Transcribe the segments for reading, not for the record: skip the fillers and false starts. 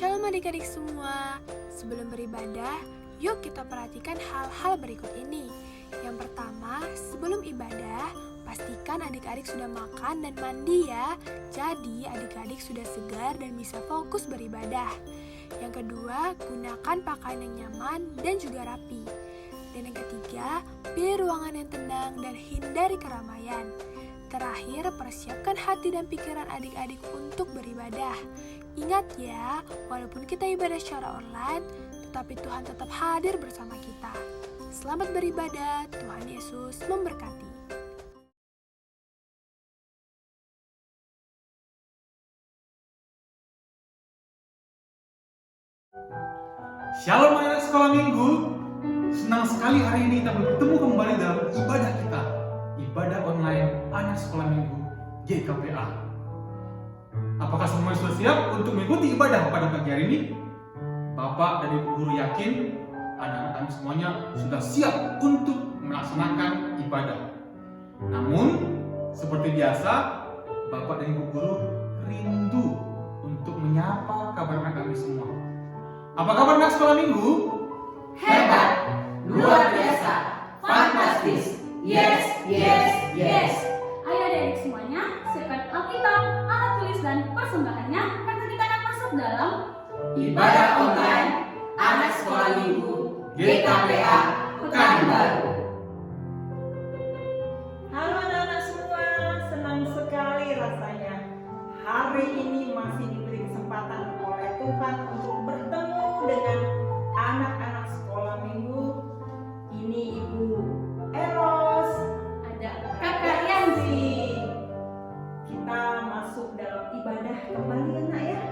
Shalom adik-adik semua. Sebelum beribadah, yuk kita perhatikan hal-hal berikut ini. Yang pertama, sebelum ibadah, pastikan adik-adik sudah makan dan mandi ya. Jadi adik-adik sudah segar dan bisa fokus beribadah. Yang kedua, gunakan pakaian yang nyaman dan juga rapi. Dan yang ketiga, pilih ruangan yang tenang dan hindari keramaian. Terakhir, persiapkan hati dan pikiran adik-adik untuk beribadah. Ingat ya, walaupun kita ibadah secara online, tetapi Tuhan tetap hadir bersama kita. Selamat beribadah, Tuhan Yesus memberkati. Shalom anak sekolah minggu. Senang sekali hari ini kita bertemu kembali dalam ibadah kita. Ibadah online anak sekolah minggu GKPA. Apakah semuanya sudah siap untuk mengikuti ibadah pada pagi hari ini? Bapak dan Ibu guru yakin anak-anak kami semuanya sudah siap untuk melaksanakan ibadah. Namun, seperti biasa, Bapak dan Ibu guru rindu untuk menyapa kabar anak kami semua. Apa kabar anak sekolah minggu? Hebat, luar biasa, fantastis, yes, yes, yes. Ayo adik-adik semuanya, siapkan Alkitab, alat tulis dan persembahannya karena kita akan masuk dalam Ibadah online anak sekolah minggu GKPA Pekanbaru. Halo anak-anak semua, senang sekali rasanya hari ini masih diberi kesempatan oleh Tuhan untuk bertemu dengan anak-anak sekolah minggu. Ini Ibu Eros, ada Kakak Yanti. kita masuk dalam ibadah kembali ya nak ya.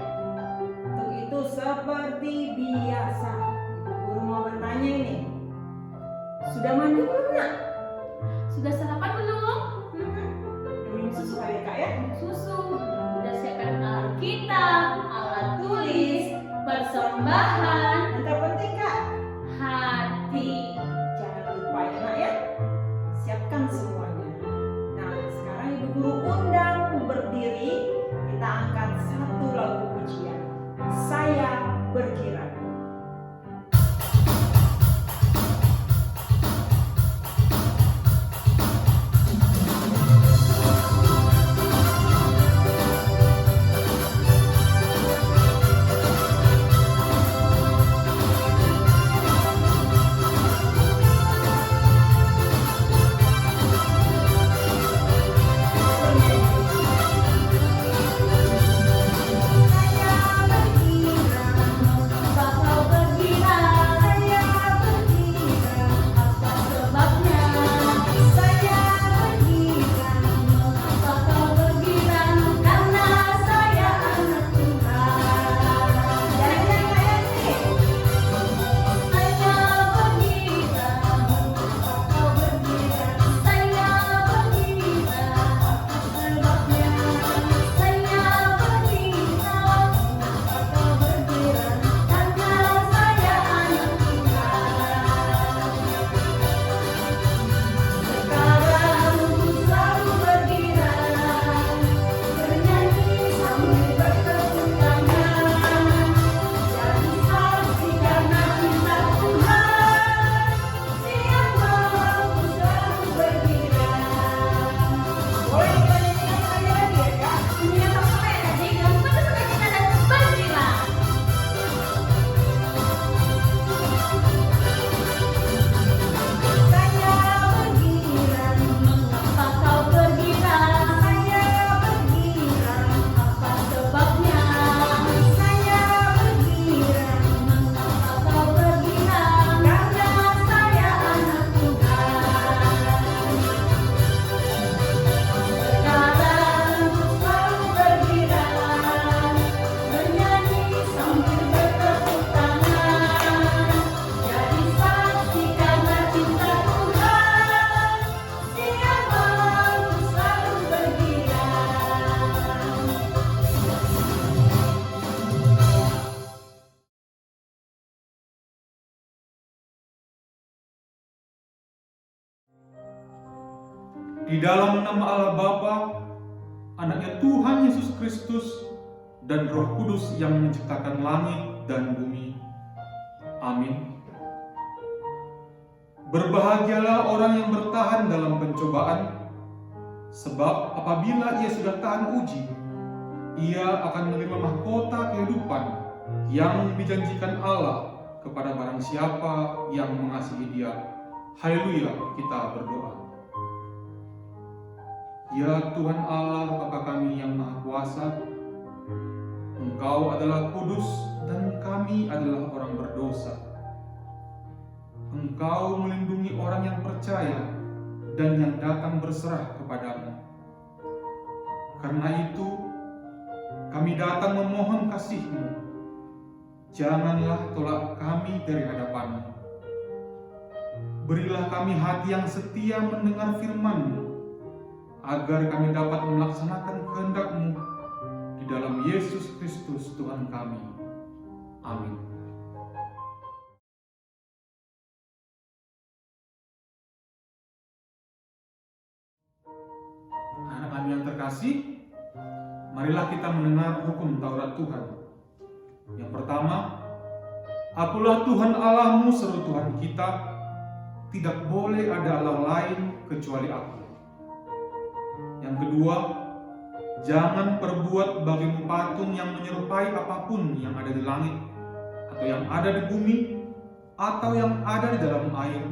Untuk itu seperti biasa, Ibu Guru mau bertanya ini, sudah mandi belum nak? Sudah sarapan belum? Minum susu kali Kak ya? Susu. Sudah siapkan Alkitab, alat tulis, persembahan, Yang terpenting Kak, hati. jangan lupa ya nak ya, siapkan semuanya. Nah sekarang Ibu Guru undang berdiri, kita angkat satu lagu pujian, Saya Berkira. Di dalam nama Allah Bapa, anaknya Tuhan Yesus Kristus, dan Roh Kudus yang menciptakan langit dan bumi. Amin. Berbahagialah orang yang bertahan dalam pencobaan, sebab apabila ia sudah tahan uji, ia akan menerima mahkota kehidupan yang dijanjikan Allah kepada barang siapa yang mengasihi Dia. Haleluya, kita berdoa. Ya Tuhan Allah Bapa kami yang Maha Kuasa, Engkau adalah kudus dan kami adalah orang berdosa. Engkau melindungi orang yang percaya dan yang datang berserah kepadamu. Karena itu, kami datang memohon kasih-Mu. Janganlah tolak kami dari hadapan-Mu. Berilah kami hati yang setia mendengar firman-Mu, agar kami dapat melaksanakan kehendak-Mu di dalam Yesus Kristus Tuhan kami. Amin. Anak kami yang terkasih, marilah kita mendengar hukum Taurat Tuhan. Yang pertama, Akulah Tuhan Allahmu seru Tuhan kita, tidak boleh ada Allah lain kecuali Aku. Yang kedua, jangan perbuat bagimu patung yang menyerupai apapun yang ada di langit, atau yang ada di bumi, atau yang ada di dalam air,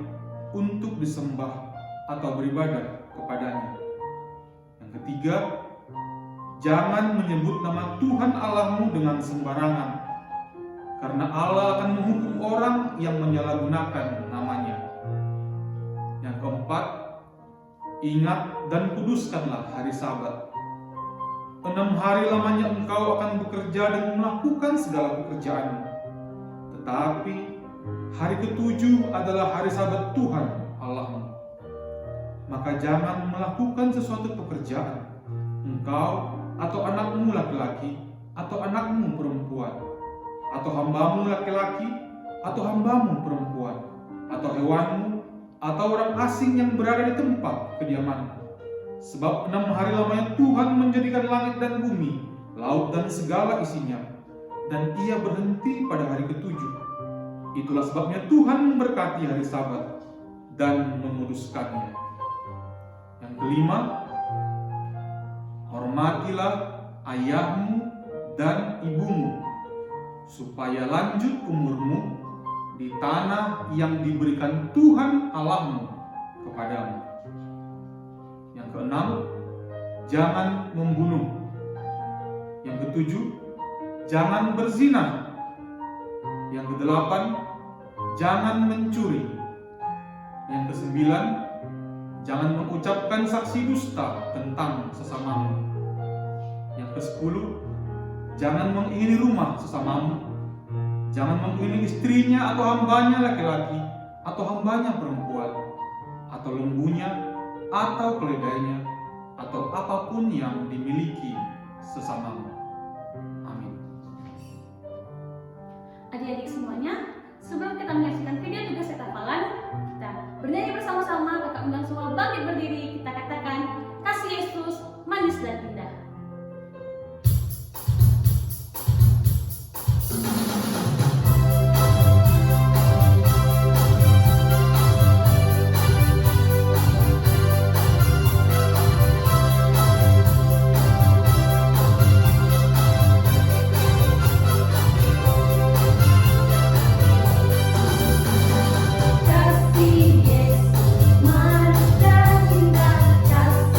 untuk disembah atau beribadah kepadanya. Yang ketiga, jangan menyebut nama Tuhan Allahmu dengan sembarangan, karena Allah akan menghukum orang yang menyalahgunakan namanya. Yang keempat, ingat dan kuduskanlah hari Sabat. 6 hari lamanya engkau akan bekerja dan melakukan segala pekerjaanmu. Tetapi hari ke-7 adalah hari Sabat Tuhan Allahmu. Maka jangan melakukan sesuatu pekerjaan, engkau atau anakmu laki-laki atau anakmu perempuan, atau hambamu laki-laki atau hambamu perempuan, atau hewanmu, atau orang asing yang berada di tempat kediamanmu. Sebab 6 hari lamanya Tuhan menjadikan langit dan bumi, laut dan segala isinya, dan Ia berhenti pada hari ke-7. Itulah sebabnya Tuhan memberkati hari Sabat dan memuduskannya. Yang kelima, hormatilah ayahmu dan ibumu, supaya lanjut umurmu di tanah yang diberikan Tuhan Allahmu kepadamu. Yang keenam, jangan membunuh. Yang ketujuh, jangan berzina. Yang kedelapan, jangan mencuri. Yang kesembilan, jangan mengucapkan saksi dusta tentang sesamamu. Yang kesepuluh, jangan mengingini rumah sesamamu. Jangan mengingini istrinya atau hambanya laki-laki, atau hambanya perempuan, atau lembunya, atau keledainya, atau apapun yang dimiliki sesamamu. Amin. Adik-adik semuanya, sebelum kita menyaksikan video tugas hafalan, kita bernyanyi bersama-sama. Kakak undang semua bangkit berdiri. Kita katakan, kasih Yesus manis dan indah. Kasih Yesus manis dan indah, kasih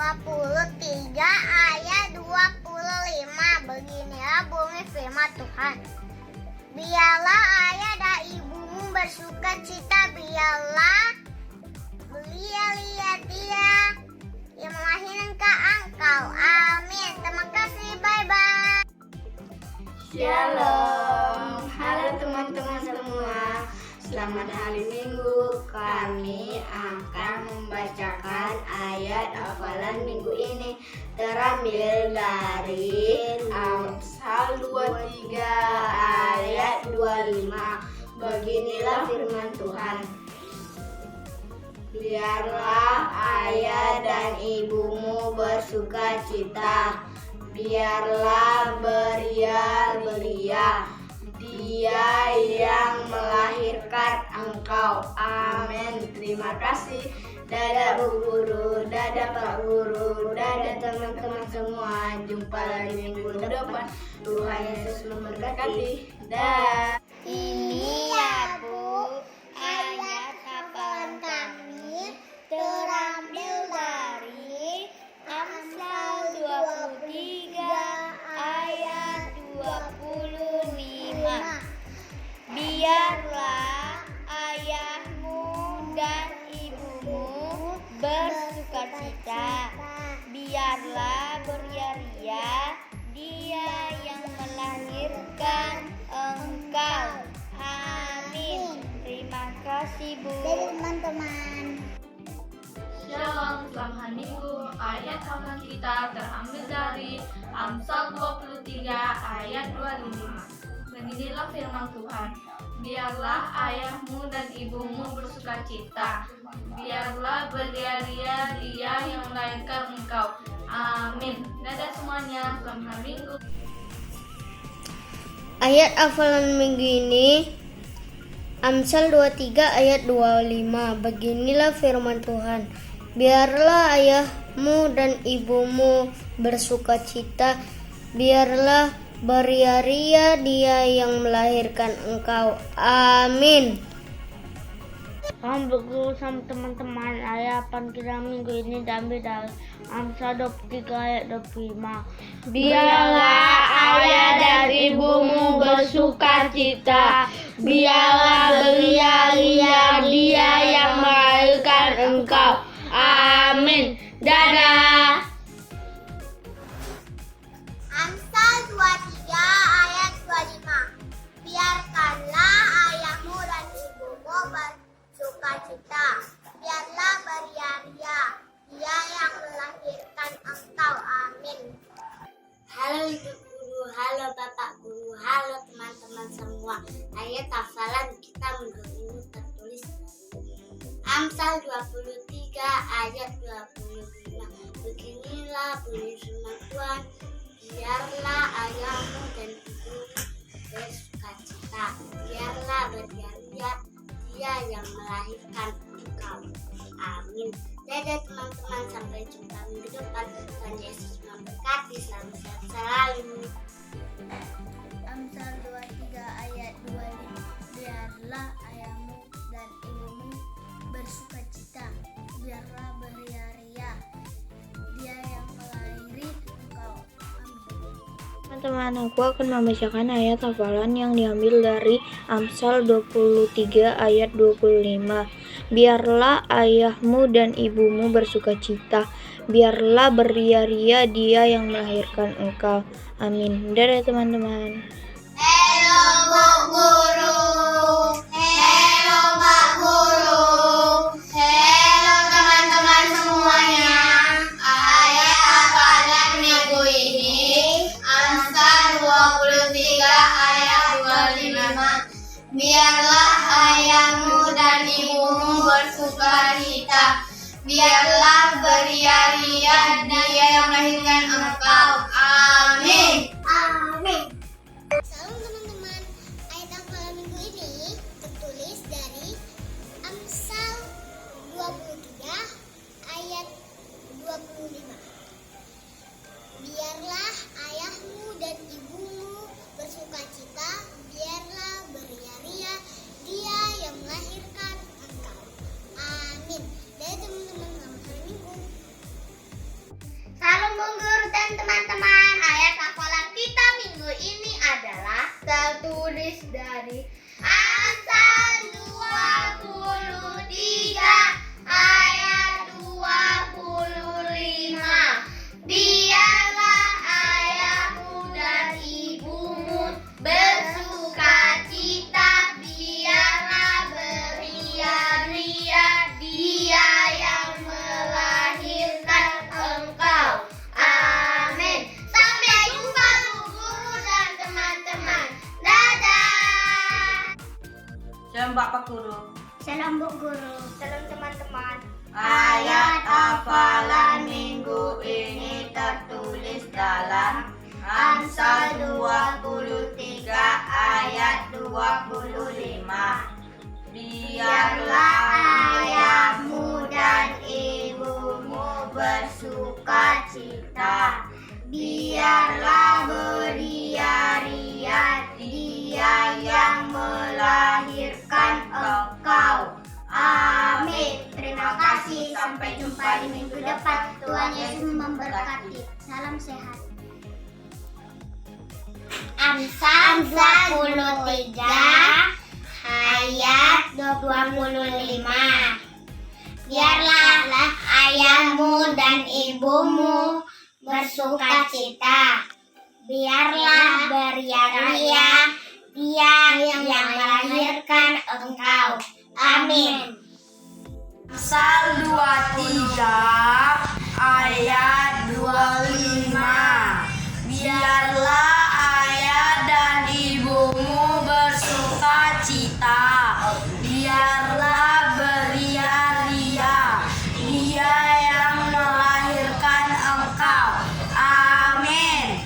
23 ayat 25. Beginilah bunyi firman Tuhan. Biarlah ayah dan ibumu bersuka cita, biarlah belia-lia dia yang melahirkan engkau. Amin. Terima kasih. Bye-bye. Shalom. Halo teman-teman semua. Selamat hari Minggu. Kami akan membacakan ayat hafalan minggu ini terambil dari Amsal 23 ayat 25. Beginilah firman Tuhan. Biarlah ayah dan ibumu bersuka cita, biarlah beria-beria dia yang melahirkan engkau. Amin. Terima kasih. Dadah Bu Guru, dadah Pak Guru, dadah teman-teman semua. Jumpa lagi minggu depan. Tuhan Yesus memberkati. Dah. Ini ya Bu, ayat hafalan kami terambil dari Amsal 23 ayat 25. Biarlah ayahmu dan ibumu bersukacita, biarlah beria-ria dia yang melahirkan engkau. Amin. Terima kasih Bu. Dari teman-teman. Shalom, selamat hari Minggu. Ayat hafalan kita terambil dari Amsal 23 ayat 25. Beginilah firman Tuhan. Biarlah ayahmu dan ibumu bersukacita, biarlah beria-ria dia yang melahirkan engkau. Amin. Dadah semuanya, selamat hari Minggu. Ayat hafalan minggu ini Amsal 23 ayat 25. Beginilah firman Tuhan. Biarlah ayahmu dan ibumu bersukacita, biarlah beria-ria dia yang melahirkan engkau. Amin. Salam berguru sama teman-teman. Ayat kita minggu ini diambil dari Amsal 23 ayat 25. Biarlah ayah dan ibumu bersukacita, biarlah beria-ria dia yang melahirkan engkau. Amin. Dadah. Amsal 23 ayat 25. Biarkanlah ayahmu dan ibumu bersukacita, biarlah beria-ria dia yang melahirkan engkau. Amin. Halo Ibu Guru, halo Bapak Guru, halo teman-teman semua. Ayat hafalan kita minggu ini tertulis Amsal 23 ayat 25. Beginilah bunyi firman Tuhan. Biarlah ayahmu dan ibumu bersukacita, biarlah beria-ria dia yang melahirkan engkau. Amin. Dadah teman-teman, sampai jumpa minggu depan. Tuhan Yesus memberkati, selamat sehat selalu. Amsal 23 ayat 25. Biarlah ayahmu dan ibumu bersukacita, biarlah beria-ria dia yang melahirkan engkau. Teman-teman, aku akan membacakan ayat hafalan yang diambil dari Amsal 23 ayat 25. Biarlah ayahmu dan ibumu bersukacita, biarlah beria-ria dia yang melahirkan engkau. Amin. Dadah teman-teman. Halo Bu Guru, halo Pak Guru, halo teman-teman semuanya. Ayat hafalan minggu ini Amsal 23 ayat 25. Biarlah ayahmu dan ibumu bersukacita, biarlah beria-ria dia yang melahirkan engkau. Amin. Amin. Salam teman-teman. Ayat hafalan minggu ini tertulis dari Amsal 23 ayat 25. Biarlah ayahmu dan ibumu bersukacita, biarlah beria-ria dia yang melahirkan engkau. Amin. Dari teman-teman, selamat hari Minggu. tertulis dari Amsal 23 ayat 25. Biarlah ayahmu dan ibumu bersukacita, biarlah beria-ria dia yang melahirkan engkau. Amin. Sampai jumpa Bu Guru dan teman-teman. Dadah. Salam Bapak Guru. Salam Bu Guru. Salam teman-teman. Ayat hafalan minggu ini tertulis dalam Amsal 23 ayat 25. Biarlah ayahmu dan ibumu bersukacita, biarlah beria-ria dia yang melahirkan engkau. Amin. Terima kasih. Sampai jumpa di minggu depan. Tuhan Yesus memberkati. Salam sehat. Amsal 23 ayat 25. Biarlah ayahmu dan ibumu bersukacita, biarlah beria-ria dia yang melahirkan engkau. Amin. Amsal 23 ayat 25. Biarlah ayah dan ibumu bersukacita, biarlah beria-ria dia yang melahirkan engkau. Amin.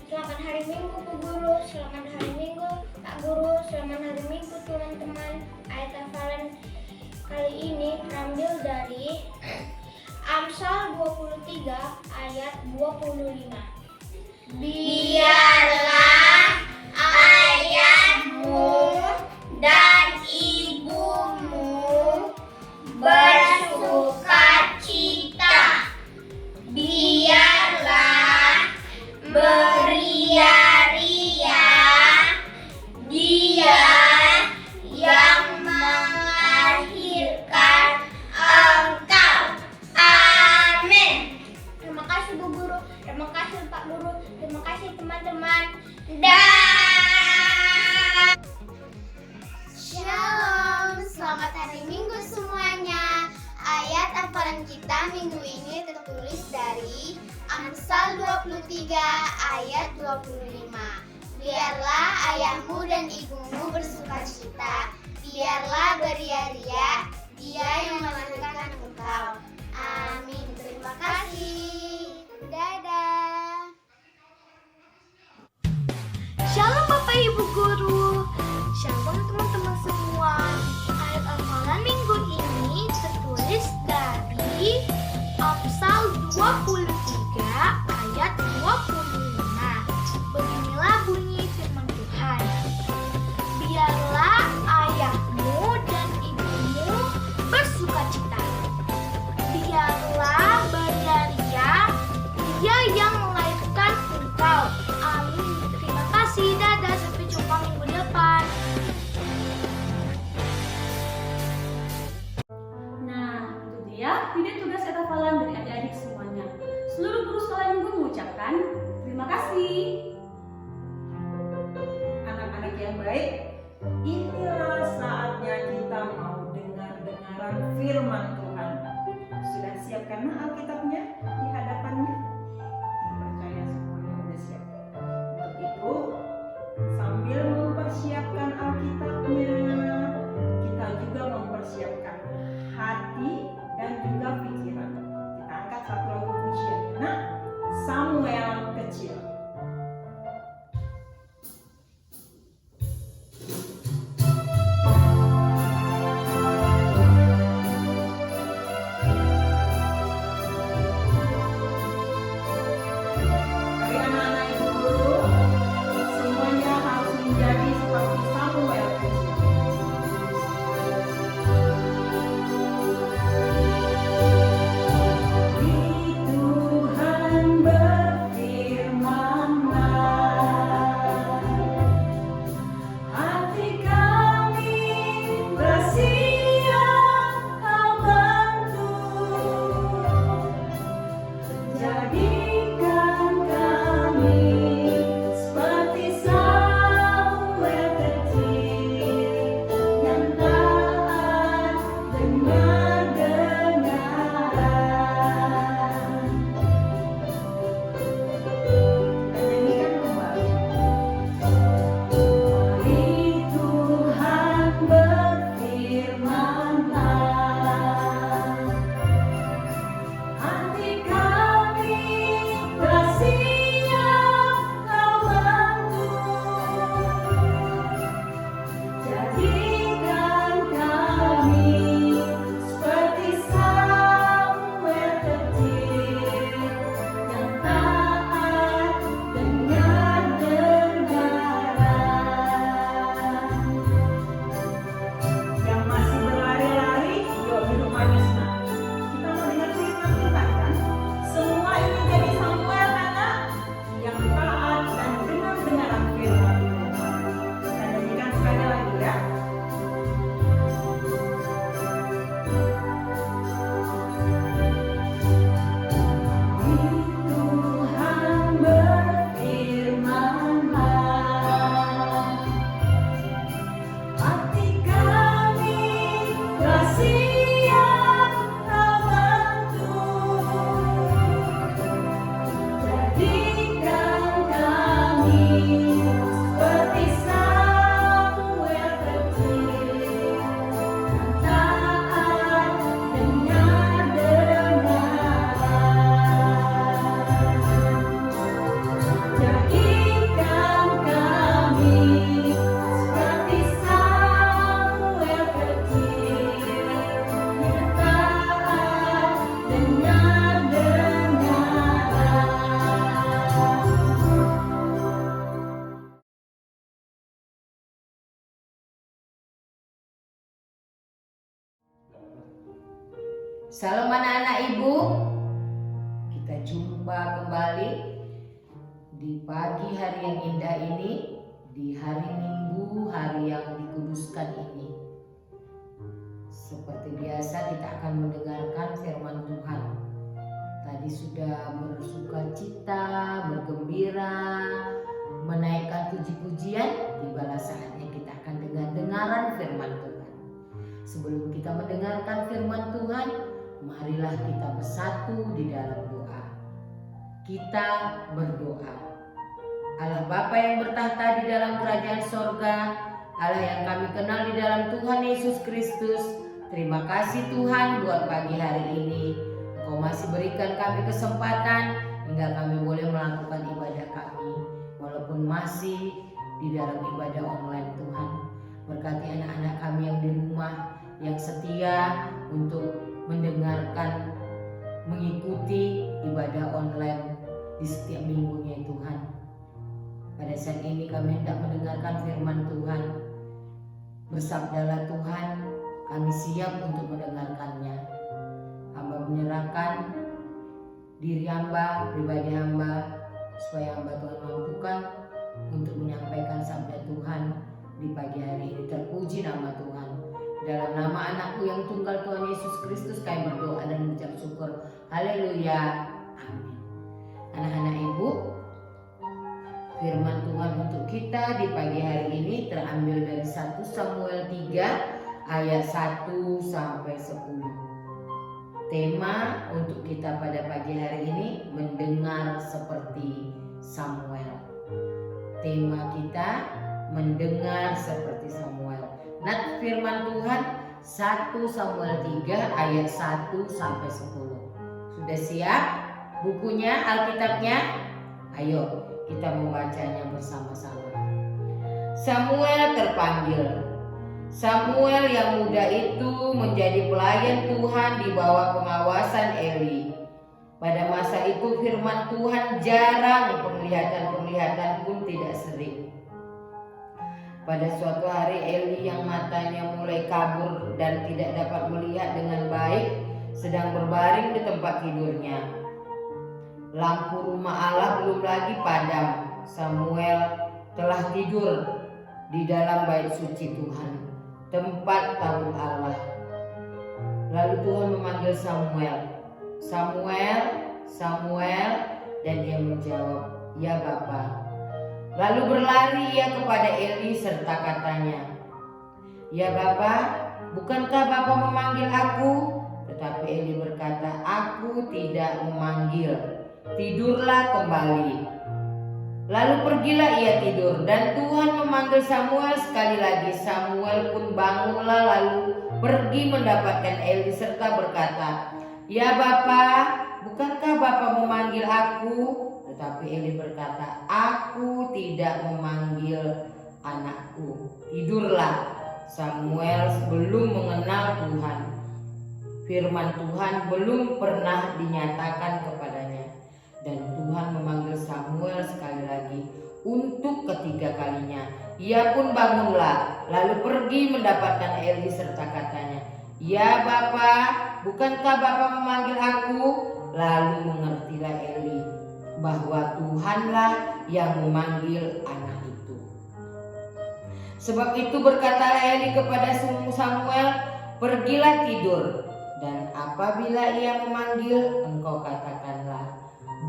Selamat hari Minggu Bu Guru, selamat hari Minggu Pak Guru, selamat hari Minggu teman-teman. Ayat hafalan kali ini terambil dari Amsal 23 ayat 25. Biarlah ayahmu dan ibumu bersukacita, biarlah beria-ria dia yang melahirkan engkau. Amin. Terima kasih Bu Guru, terima kasih Pak Guru, terima kasih teman-teman. Dah. Shalom, selamat hari Minggu semuanya. Ayat hafalan kita minggu ini tertulis dari Amsal 23 ayat 25. Biarlah ayahmu dan ibumu bersukacita, biarlah beria-ria dia yang melahirkan engkau. Amin. Terima kasih. Dadah. Shalom Bapak Ibu Guru. Shalom teman-teman semua. Ayat hafalan minggu ini tertulis dari Amsal 23 ayat 25. Beginilah bunyi firman Tuhan. Biarlah ayahmu dan ibumu bersukacita, biarlah beria-ria dia yang melahirkan engkau. Amin. Terima kasih. Dadah. Sampai jumpa minggu depan. Nah, itu dia video tugas hafalan dari adik-adik semuanya. Seluruh guru sekolah minggu mengucapkan terima kasih. Anak-anak yang baik, inilah saatnya kita mau dengar-dengaran firman Tuhan. Sudah siapkan Alkitabnya di hadapannya? Percaya semuanya sudah siap. Untuk itu, sambil mempersiapkan Alkitabnya, kita juga mempersiapkan hati dan juga pikiran. Kita angkat satu lagu pujian. Nah, Samuel kecil. Salam anak-anak ibu, kita jumpa kembali di pagi hari yang indah ini, di hari Minggu, hari yang dikuduskan ini. Seperti biasa kita akan mendengarkan firman Tuhan. Tadi sudah bersuka cita, bergembira, menaikkan puji-pujian, tibalah saatnya kita akan dengar-dengaran firman Tuhan. Sebelum kita mendengarkan firman Tuhan, marilah kita bersatu di dalam doa. Kita berdoa. Allah Bapa yang bertahta di dalam kerajaan sorga, Allah yang kami kenal di dalam Tuhan Yesus Kristus, terima kasih Tuhan buat pagi hari ini. Engkau masih berikan kami kesempatan hingga kami boleh melakukan ibadah kami, walaupun masih di dalam ibadah online Tuhan. Berkati anak-anak kami yang di rumah, yang setia untuk mendengarkan, mengikuti ibadah online di setiap minggunya Tuhan. Pada saat ini kami hendak mendengarkan firman Tuhan. Bersabdalah Tuhan, kami siap untuk mendengarkannya. Hamba menyerahkan diri hamba, pribadi hamba, supaya hamba Tuhan mampukan untuk menyampaikan sabda Tuhan di pagi hari ini. Terpuji nama Tuhan. Dalam nama anakku yang tunggal Tuhan Yesus Kristus kami berdoa dan mengucap syukur. Haleluya. Amin. Anak-anak ibu, firman Tuhan untuk kita di pagi hari ini terambil dari 1 Samuel 3 ayat 1 sampai 10. Tema untuk kita pada pagi hari ini mendengar seperti Samuel. Tema kita mendengar seperti Samuel. Nah, firman Tuhan 1 Samuel 3 ayat 1 sampai 10. Sudah siap bukunya, Alkitabnya? Ayo kita membacanya bersama-sama. Samuel terpanggil. Samuel yang muda itu menjadi pelayan Tuhan di bawah pengawasan Eli. Pada masa itu firman Tuhan jarang, penglihatan pun tidak sering. Pada suatu hari Eli yang matanya mulai kabur dan tidak dapat melihat dengan baik sedang berbaring di tempat tidurnya. Lampu rumah Allah belum lagi padam. Samuel telah tidur di dalam bait suci Tuhan, tempat tabut Allah. Lalu Tuhan memanggil Samuel, "Samuel, Samuel," dan ia menjawab, "Ya Bapa." Lalu berlari ia kepada Eli serta katanya, "Ya Bapa, bukankah Bapa memanggil aku?" Tetapi Eli berkata, "Aku tidak memanggil, tidurlah kembali." Lalu pergilah ia tidur, dan Tuhan memanggil Samuel sekali lagi. Samuel pun bangunlah lalu pergi mendapatkan Eli serta berkata, "Ya Bapa, bukankah Bapa memanggil aku?" Tetapi Eli berkata, "Aku tidak memanggil anakku, tidurlah." Samuel belum mengenal Tuhan. Firman Tuhan belum pernah dinyatakan kepadanya. Dan Tuhan memanggil Samuel sekali lagi untuk ketiga kalinya. Ia pun bangunlah lalu pergi mendapatkan Eli serta katanya, "Ya Bapa, bukankah Bapa memanggil aku?" Lalu mengertilah Eli bahwa Tuhanlah yang memanggil anak itu. Sebab itu berkatalah Eli kepada Samuel, "Pergilah tidur, dan apabila ia memanggil, engkau katakanlah,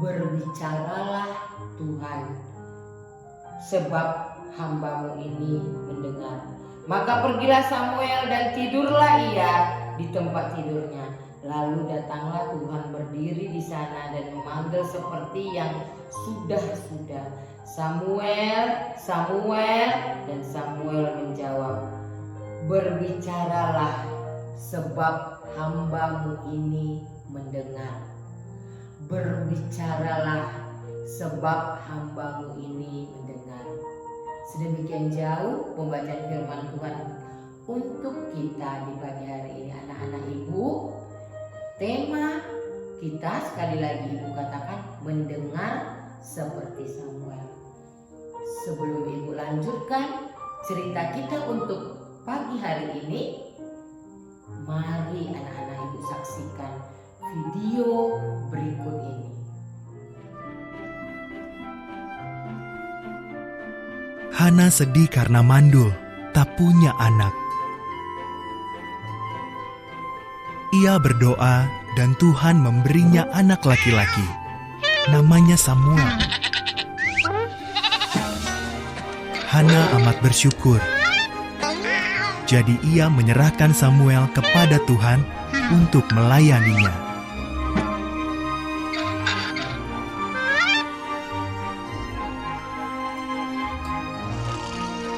berbicaralah Tuhan, sebab hambamu ini mendengar." Maka pergilah Samuel dan tidurlah ia di tempat tidurnya. Lalu datanglah Tuhan berdiri di sana dan memanggil seperti yang sudah-sudah, "Samuel, Samuel," dan Samuel menjawab, "Berbicaralah, sebab hambamu ini mendengar." Berbicaralah, sebab hambamu ini mendengar. Sedemikian jauh pembacaan firman Tuhan untuk kita di pagi hari ini. Anak-anak ibu, tema kita sekali lagi Ibu katakan mendengar seperti Samuel. Sebelum Ibu lanjutkan cerita kita untuk pagi hari ini, mari anak-anak Ibu saksikan video berikut ini. Hana sedih karena mandul, tak punya anak. Ia berdoa dan Tuhan memberinya anak laki-laki. Namanya Samuel. Hana amat bersyukur. Jadi ia menyerahkan Samuel kepada Tuhan untuk melayaninya.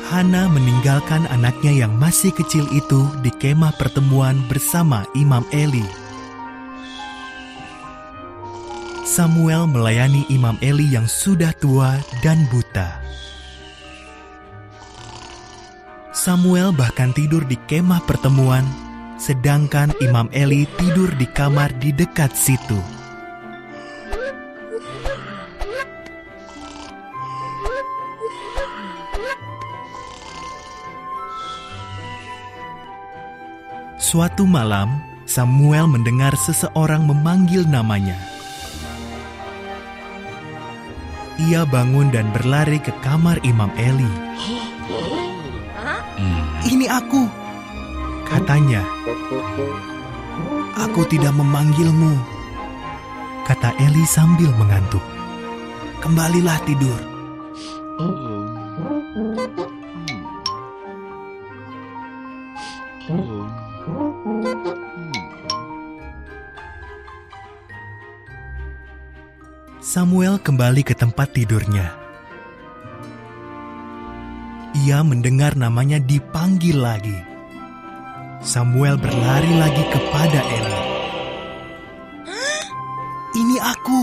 Hana meninggalkan anaknya yang masih kecil itu di kemah pertemuan bersama Imam Eli. Samuel melayani Imam Eli yang sudah tua dan buta. Samuel bahkan tidur di kemah pertemuan, sedangkan Imam Eli tidur di kamar di dekat situ. Suatu malam, Samuel mendengar seseorang memanggil namanya. Ia bangun dan berlari ke kamar Imam Eli. "Ini aku," katanya. "Aku tidak memanggilmu," kata Eli sambil mengantuk. "Kembalilah tidur." Samuel kembali ke tempat tidurnya. Ia mendengar namanya dipanggil lagi. Samuel berlari lagi kepada Eli. "Ini aku,"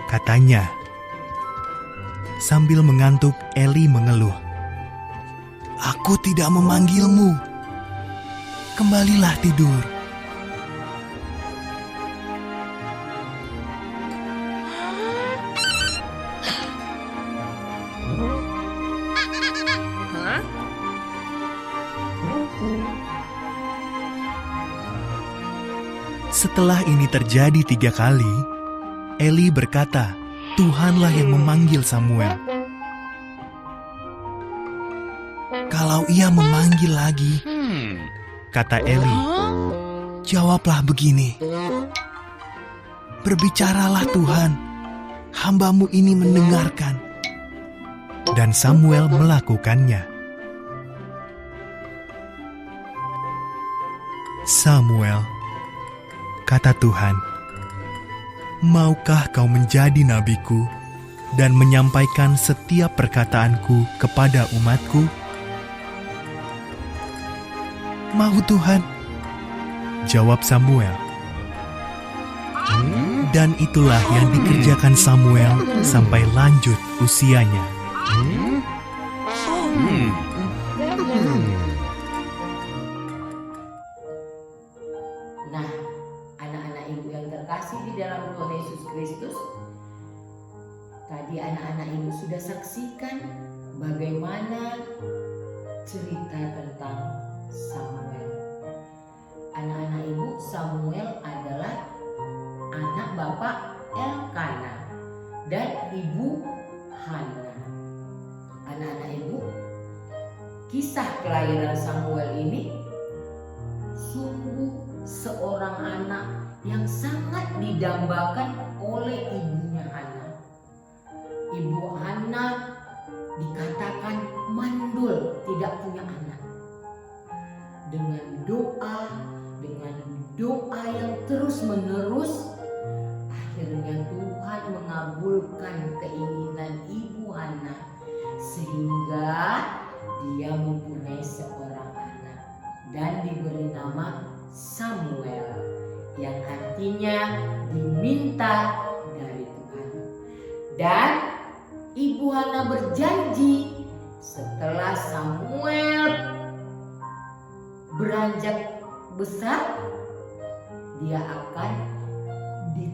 katanya. Sambil mengantuk, Eli mengeluh. "Aku tidak memanggilmu. Kembalilah tidur." Setelah ini terjadi 3 kali, Eli berkata, "Tuhanlah yang memanggil Samuel." "Kalau ia memanggil lagi," kata Eli, "jawablah begini, 'Berbicaralah Tuhan, hamba-Mu ini mendengarkan.'" Dan Samuel melakukannya. "Samuel," kata Tuhan, "maukah kau menjadi nabiku dan menyampaikan setiap perkataanku kepada umatku?" "Mau Tuhan," jawab Samuel. Dan itulah yang dikerjakan Samuel sampai lanjut usianya. Nah, anak-anak Ibu yang terkasih di dalam Tuhan Yesus Kristus, tadi anak-anak Ibu sudah saksikan bagaimana cerita tentang Samuel. Anak-anak Ibu, Samuel adalah anak Bapak Elkana dan Ibu Hana. Anak-anak Ibu, kisah kelahiran Samuel ini sungguh seorang anak yang sangat didambakan oleh ibunya Hana. Ibu Hana dikatakan mandul, tidak punya anak. Dengan doa yang terus-menerus, akhirnya Tuhan mengabulkan keinginan Ibu Hana sehingga dia mempunyai seorang anak dan diberi nama Samuel, yang artinya diminta dari Tuhan. Dan Ibu Hana berjanji setelah Samuel beranjak besar, dia akan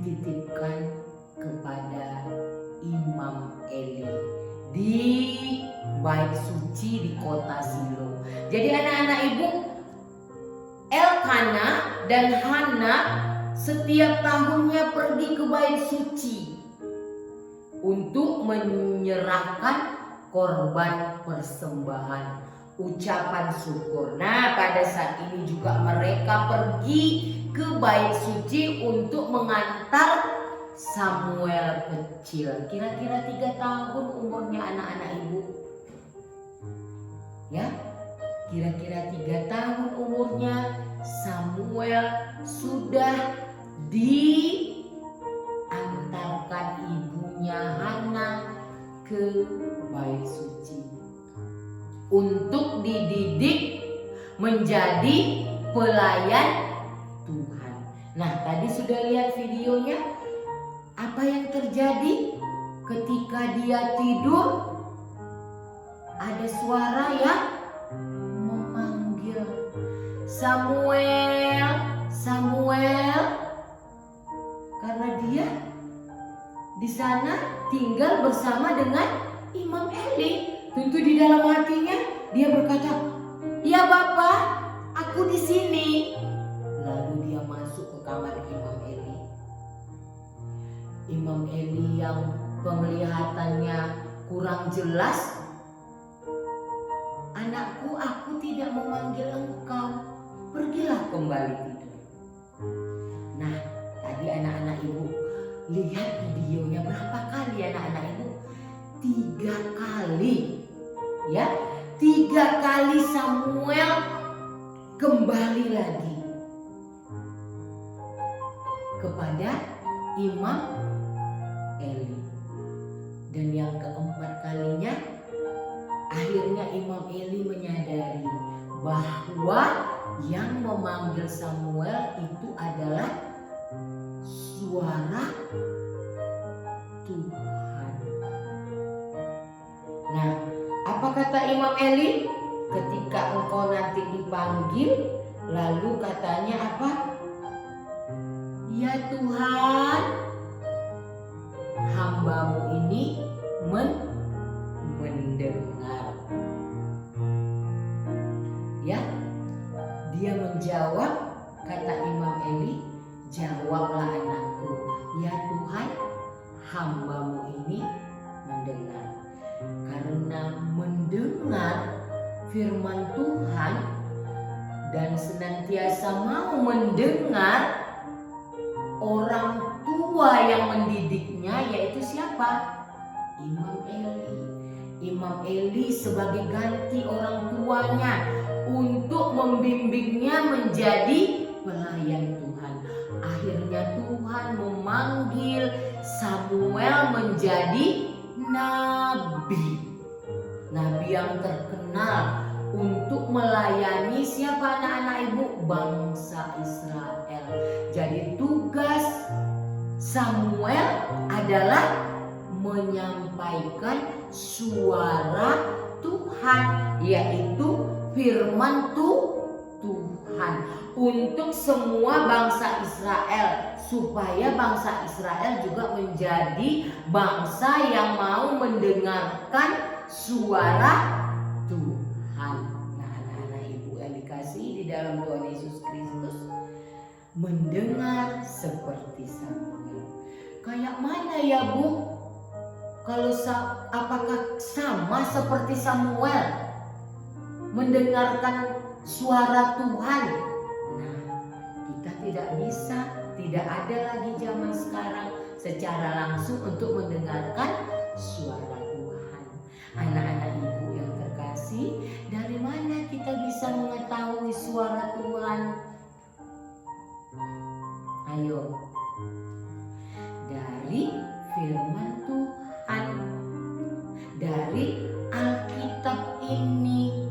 dititipkan kepada Imam Eli di bait suci di kota Silo. Jadi anak-anak ibu, Elkana dan Hana setiap tahunnya pergi ke bait suci untuk menyerahkan korban persembahan, ucapan syukur. Nah, pada saat ini juga mereka pergi ke bait suci untuk mengantar Samuel kecil. Kira-kira 3 tahun umurnya anak-anak ibu. Ya, kira-kira 3 tahun umurnya Samuel sudah diantarkan ibunya Hana ke bait suci untuk dididik menjadi pelayan Tuhan. Nah, tadi sudah lihat videonya. Apa yang terjadi ketika dia tidur? Ada suara yang memanggil, Samuel, Samuel. Karena dia di sana tinggal bersama dengan Imam Eli. Tentu di dalam hatinya dia berkata, "Ya Bapak, aku di sini." Lalu dia masuk ke kamar Imam Eli. Imam Eli yang penglihatannya kurang jelas, "Anakku, aku tidak memanggil engkau. Pergilah kembali tidur." Nah, tadi anak-anak ibu lihat videonya berapa kali anak-anak ibu? 3 kali. Ya, 3 kali Samuel kembali lagi kepada Imam Eli. Dan yang keempat kalinya, akhirnya Imam Eli menyadari bahwa yang memanggil Samuel itu adalah suara Tuhan. Nah, apa kata Imam Eli? Ketika engkau nanti dipanggil, lalu katanya apa? "Ya Tuhan, hambamu ini mendengar." Ya, dia menjawab, kata Imam Eli, "Jawablah anakku, ya Tuhan, hambamu ini mendengar." Karena mendengar firman Tuhan dan senantiasa mau mendengar orang tua yang mendidiknya, yaitu siapa? Imam Eli. Imam Eli sebagai ganti orang tuanya untuk membimbingnya menjadi pelayan Tuhan. Akhirnya Tuhan memanggil Samuel menjadi nabi. Nabi yang terkenal untuk melayani siapa anak-anak ibu? Bangsa Israel. Jadi tugas Samuel adalah menyampaikan suara Tuhan, yaitu firman Tuhan untuk semua bangsa Israel, supaya bangsa Israel juga menjadi bangsa yang mau mendengarkan suara Tuhan. Nah, anak-anak ibu yang dikasihi di dalam Tuhan Yesus Kristus, mendengar seperti Samuel. Kayak mana ya Bu? Kalau apakah sama seperti Samuel mendengarkan suara Tuhan? Nah, kita tidak bisa, tidak ada lagi zaman sekarang secara langsung untuk mendengarkan suara Tuhan. Anak-anak ibu yang terkasih, dari mana kita bisa mengetahui suara Tuhan? Ayo, dari firman Tuhan, dari Alkitab ini.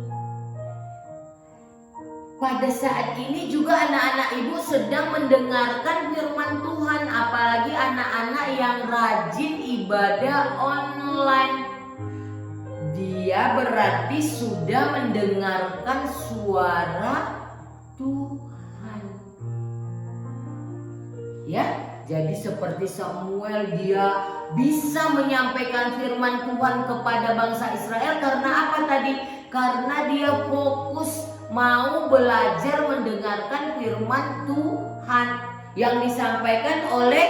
Pada saat ini juga anak-anak ibu sedang mendengarkan firman Tuhan, apalagi anak-anak yang rajin ibadah online. Dia berarti sudah mendengarkan suara Tuhan. Ya, Jadi seperti Samuel, dia bisa menyampaikan firman Tuhan kepada bangsa Israel karena apa tadi? Karena dia fokus mau belajar mendengarkan firman Tuhan yang disampaikan oleh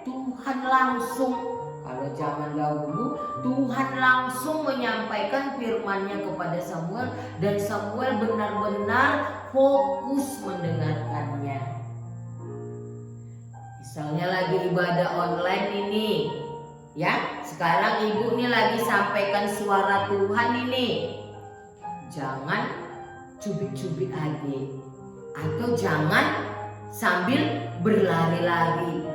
Tuhan langsung. Kalau zaman dahulu Tuhan langsung menyampaikan firman-Nya kepada Samuel dan Samuel benar-benar fokus mendengarkannya. Misalnya lagi ibadah online ini, ya, sekarang ibu ini lagi sampaikan suara Tuhan ini. Jangan cubit-cubit adik, atau jangan sambil berlari-lari,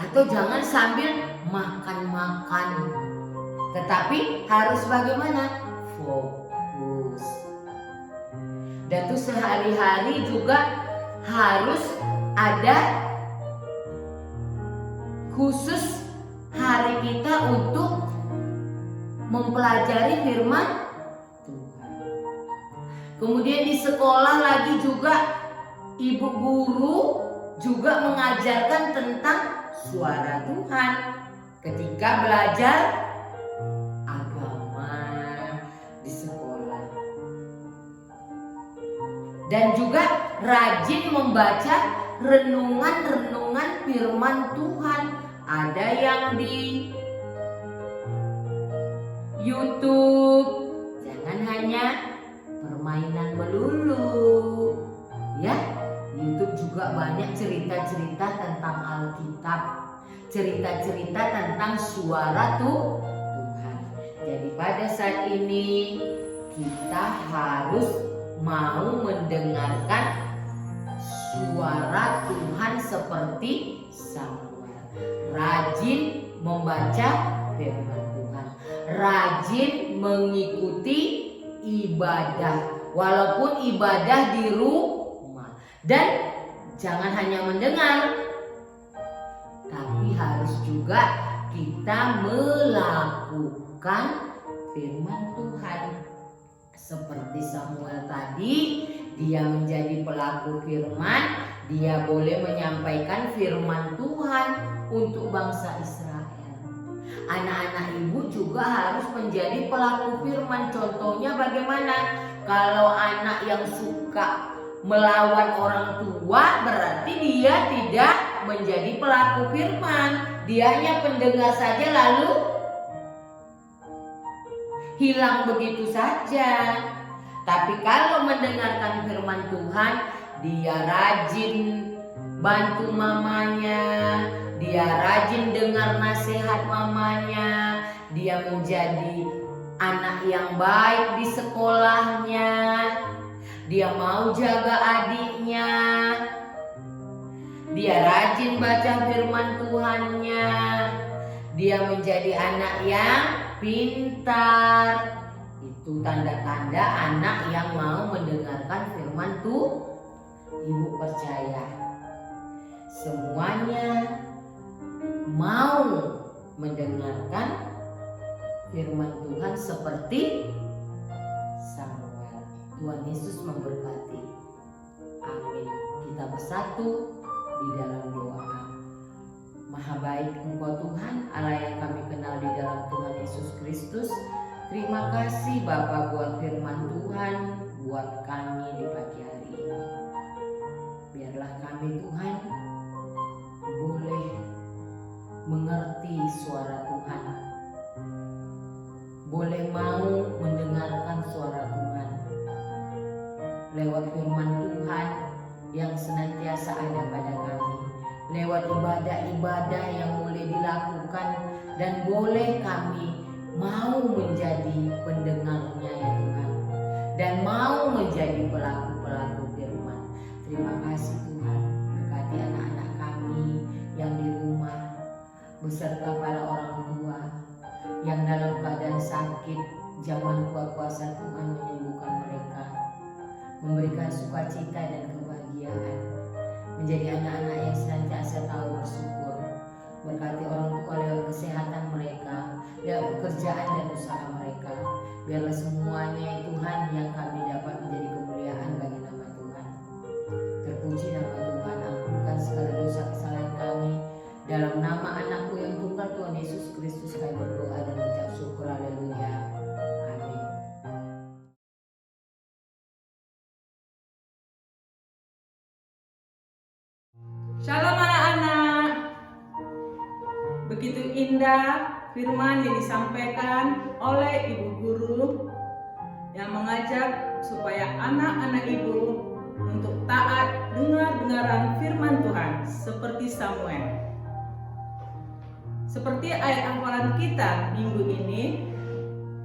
atau jangan sambil makan-makan. Tetapi harus bagaimana? Fokus. Dan tuh sehari-hari juga harus ada khusus hari kita untuk mempelajari firman Tuhan. Kemudian di sekolah lagi juga ibu guru juga mengajarkan tentang suara Tuhan ketika belajar agama di sekolah. Dan juga rajin membaca renungan-renungan firman Tuhan. Ada yang di YouTube, jangan hanya permainan melulu. Ya, YouTube juga banyak cerita-cerita tentang Alkitab, cerita-cerita tentang suara Tuhan. Jadi pada saat ini kita harus mau mendengarkan suara Tuhan seperti Samuel. Rajin membaca firman Tuhan, rajin mengikuti ibadah walaupun ibadah di rumah. Dan jangan hanya mendengar, tapi harus juga kita melakukan firman Tuhan. Seperti Samuel tadi, dia menjadi pelaku firman, dia boleh menyampaikan firman Tuhan untuk bangsa Israel. Anak-anak ibu juga harus menjadi pelaku firman. Contohnya bagaimana? Kalau anak yang suka melawan orang tua, berarti dia tidak menjadi pelaku firman. Dia hanya pendengar saja lalu hilang begitu saja. Tapi kalau mendengarkan firman Tuhan, dia rajin bantu mamanya, dia rajin dengar nasihat mamanya, dia menjadi anak yang baik di sekolahnya, dia mau jaga adiknya, dia rajin baca firman Tuhannya, dia menjadi anak yang pintar. Itu tanda-tanda anak yang mau mendengarkan firman Tuhan. Ibu percaya semuanya mau mendengarkan firman Tuhan seperti Samuel. Tuhan Yesus memberkati. Amin. Kita bersatu di dalam doa. Maha baik Engkau Tuhan, Allah yang kami kenal di dalam Tuhan Yesus Kristus. Terima kasih Bapa buat firman Tuhan buat kami di pagi hari ini. Biarlah kami Tuhan boleh mengerti suara Tuhan, boleh mau mendengarkan suara Tuhan lewat firman Tuhan yang senantiasa ada pada kami, lewat ibadah-ibadah yang boleh dilakukan, dan boleh kami mau menjadi pendengarnya ya Tuhan, dan mau menjadi pelaku-pelaku firman. Terima kasih Tuhan, berkati anak-anak kami yang di rumah, beserta para orang tua yang dalam keadaan sakit. Jangan kuasa Tuhan menyembuhkan mereka, memberikan sukacita dan kebahagiaan, menjadi anak-anak yang senantiasa tahu bersyukur. Berkati orang tua lewat kesehatan mereka, lewat pekerjaan dan usaha mereka. Biarlah semuanya ya Tuhan yang kami dapat menjadi kemuliaan bagi nama Tuhan. Terpuji nama Tuhan, ampunkan segala dosa kesalahan kami dalam nama anakmu yang tunggal Tuhan Yesus Kristus kami berdoa dan mengucap syukur. Haleluya. Amin. Shalom anak-anak. Begitu indah firman yang disampaikan oleh ibu guru yang mengajak supaya anak-anak ibu untuk taat dengar-dengaran firman Tuhan seperti Samuel. Seperti ayat hafalan kita minggu ini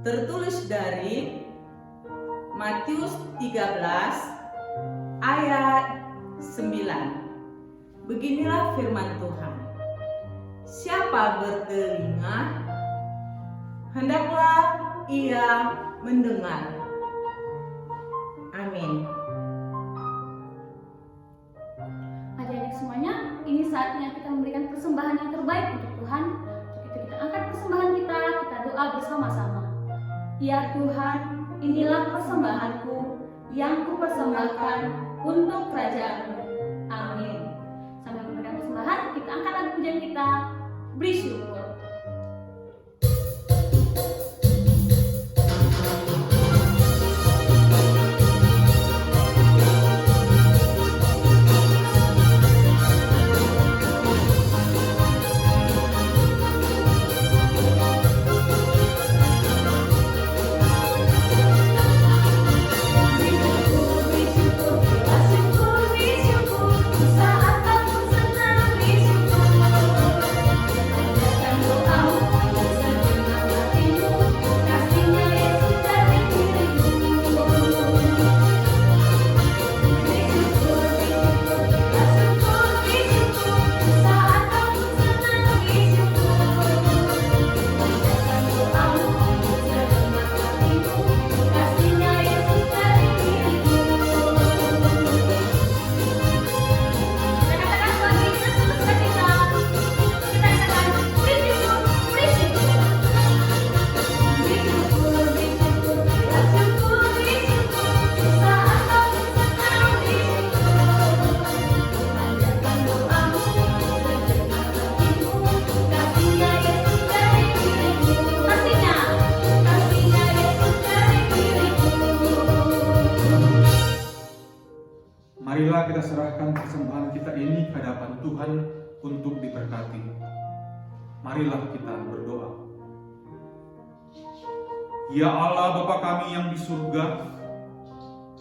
tertulis dari Matius 13 ayat 9. Beginilah firman Tuhan. Siapa bertelinga, hendaklah ia mendengar. Amin. Adik-adik semuanya, ini saatnya kita memberikan persembahan yang terbaik untuk Tuhan. Untuk itu kita angkat persembahan kita doa bersama-sama. Ya Tuhan, inilah persembahanku yang kupersembahkan untuk kerajaan-Mu. Amin. Sambil memberikan persembahan, kita angkat lagu pujian kita, beri syukur. Saat aku senang Marilah kita serahkan persembahan kita ini ke hadapan Tuhan untuk diberkati. Marilah kita berdoa. Ya Allah Bapa kami yang di surga,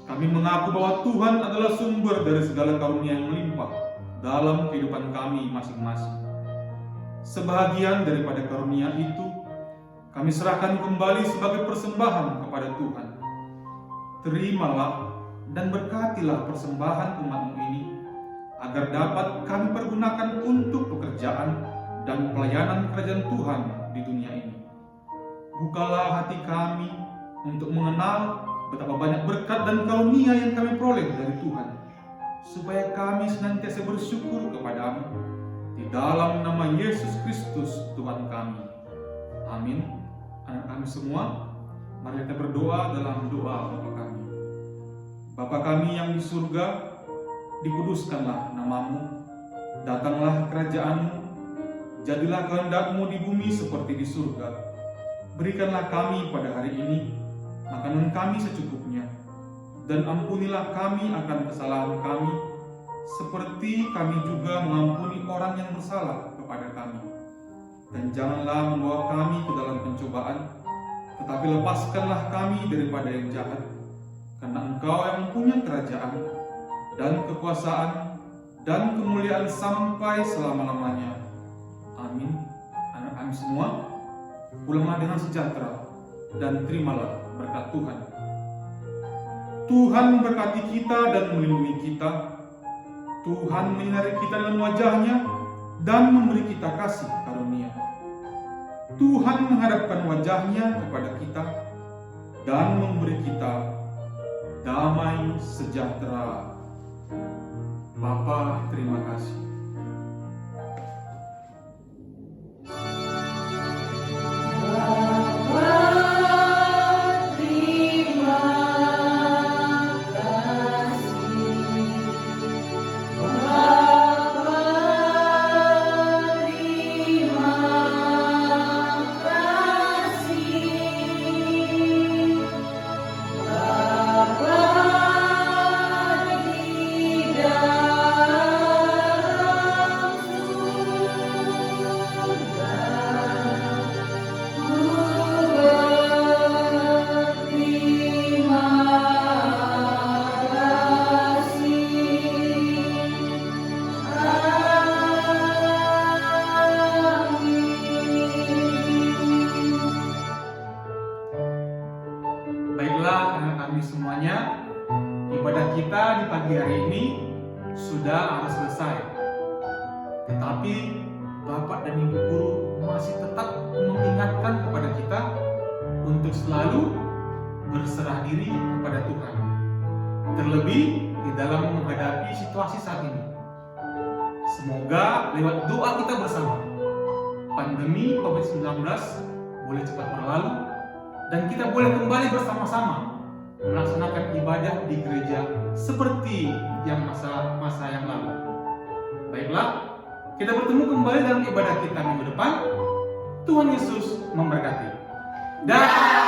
kami mengaku bahwa Tuhan adalah sumber dari segala karunia yang melimpah dalam kehidupan kami masing-masing. Sebahagian daripada karunia itu, kami serahkan kembali sebagai persembahan kepada Tuhan. Terimalah dan berkatilah persembahan umat-Mu ini, agar dapat kami pergunakan untuk pekerjaan dan pelayanan kerajaan Tuhan di dunia ini. Bukalah hati kami untuk mengenal betapa banyak berkat dan karunia yang kami peroleh dari Tuhan, supaya kami senantiasa bersyukur kepada-Mu. Di dalam nama Yesus Kristus Tuhan kami. Amin. Anak kami semua, mari kita berdoa dalam doa Bapa kami. Bapa kami yang di surga, dikuduskanlah nama-Mu, datanglah kerajaan-Mu, jadilah kehendak-Mu di bumi seperti di surga. Berikanlah kami pada hari ini makanan kami secukupnya, dan ampunilah kami akan kesalahan kami, seperti kami juga mengampuni orang yang bersalah kepada kami. Dan janganlah membawa kami ke dalam pencobaan, tetapi lepaskanlah kami daripada yang jahat. Karena Engkau yang mempunyai kerajaan dan kekuasaan dan kemuliaan sampai selama-lamanya. Amin. Anak kami semua, pulanglah dengan sejahtera dan terimalah berkat Tuhan. Tuhan memberkati kita dan melindungi kita. Tuhan menyinari kita dengan wajah-Nya dan memberi kita kasih karunia. Tuhan menghadapkan wajah-Nya kepada kita dan memberi kita damai sejahtera. Bapa, terima kasih. kita di pagi hari ini sudah harus selesai. Tetapi Bapak dan Ibu guru masih tetap mengingatkan kepada kita untuk selalu berserah diri kepada Tuhan. Terlebih di dalam menghadapi situasi saat ini. Semoga lewat doa kita bersama, pandemi COVID-19 boleh cepat berlalu dan kita boleh kembali bersama-sama melaksanakan ibadah di gereja seperti yang masa yang lalu. Baiklah, kita bertemu kembali dalam ibadah kita minggu depan. Tuhan Yesus memberkati. Dah.